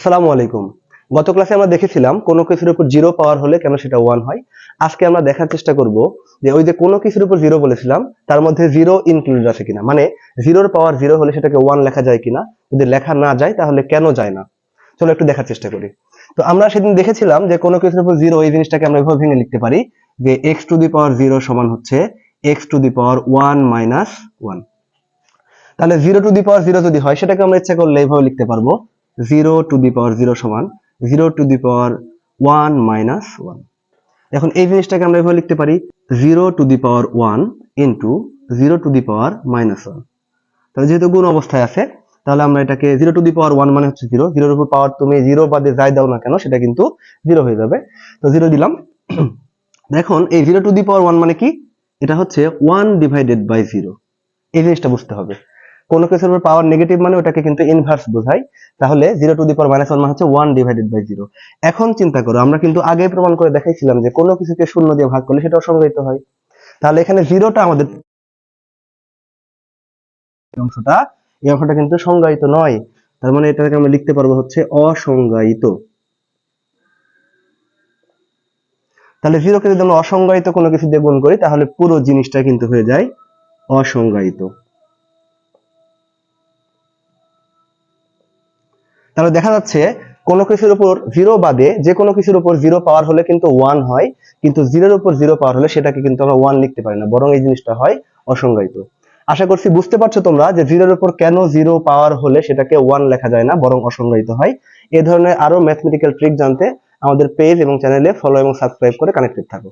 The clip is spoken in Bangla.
আসসালামু আলাইকুম। গত ক্লাসে আমরা দেখেছিলাম কোনো কিছুর উপর জিরো পাওয়ার হলে কেন সেটা 1 হয়। আজকে আমরা দেখার চেষ্টা করব যে ওই যে কোনো কিছুর উপর জিরো বলেছিলাম তার মধ্যে জিরো ইনক্লুডেড আছে কিনা, মানে জিরোর পাওয়ার জিরো হলে সেটাকে 1 লেখা যায় কিনা, যদি লেখা না যায় তাহলে কেন যায় না। চলো একটু দেখার চেষ্টা করি। তো আমরা সেদিন দেখেছিলাম যে কোনো কিছুর উপর জিরো, এই জিনিসটাকে আমরা এভাবে ভেঙে লিখতে পারি যে x to the power zero সমান হচ্ছে x to the power 1 minus 1। তাহলে zero to the power zero যদি হয় সেটাকে আমরা ইচ্ছা করলে এইভাবে লিখতে পারবো zero to the power zero সমান zero to the power 1 minus 1। এখন এই জিনিসটাকে আমরা এভাবে লিখতে পারি zero to the power 1 into zero to the power minus 1। তাহলে যেহেতু গুণ অবস্থায় আছে তাহলে আমরা এটাকে জিরো টু দি পাওয়ার 1 মানে হচ্ছে জিরো, জিরোর উপর পাওয়ার তুমি জিরো বাদে যাই দাও না কেন সেটা কিন্তু জিরো হয়ে যাবে। তো জিরো দিলাম। এখন এই জিরো টু দি পাওয়ার 1 মানে কি, এটা হচ্ছে 1 ডিভাইডেড বাই জিরো। এই জিনিসটা বুঝতে হবে। কোনো কিছুর উপর পাওয়ার নেগেটিভ মানে ওটাকে কিন্তু ইনভার্স বোঝায়। তাহলে zero to the power minus 1 মানে হচ্ছে 1 ডিভাইডেড বাই জিরো। এখন চিন্তা করো, আমরা কিন্তু আগে প্রমাণ করে দেখাইছিলাম যে কোনো কিছুকে শূন্য দিয়ে ভাগ করলে সেটা অসংজ্ঞায়িত হয়। তাহলে এখানে জিরোটা আমাদের অংশটা, এই অংশটা কিন্তু সংজ্ঞায়িত নয়। তার মানে এটাকে আমরা লিখতে পারবো হচ্ছে অসংজ্ঞায়িত। তাহলে জিরোকে যদি আমরা অসংজ্ঞায়িত কোনো কিছু দিয়ে গুণ করি তাহলে পুরো জিনিসটা কিন্তু হয়ে যায় অসংজ্ঞায়িত। তাহলে দেখা যাচ্ছে কোনো কিছুর উপর জিরো বাদে যে কোনো কিছুর উপর জিরো পাওয়ার হলে কিন্তু 1 হয়, কিন্তু জিরোর উপর জিরো পাওয়ার হলে সেটাকে কিন্তু আমরা 1 লিখতে পারি না, বরং এই জিনিসটা হয় অসংজ্ঞায়িত। আশা করছি বুঝতে পারছো তোমরা যে জিরোর উপর কেন জিরো পাওয়ার হলে সেটাকে 1 লেখা যায় না বরং অসংজ্ঞায়িত হয়। এই ধরনের আরো ম্যাথমেটিক্যাল ট্রিক জানতে আমাদের পেজ এবং চ্যানেলে ফলো এবং সাবস্ক্রাইব করে কানেক্টেড থাকো।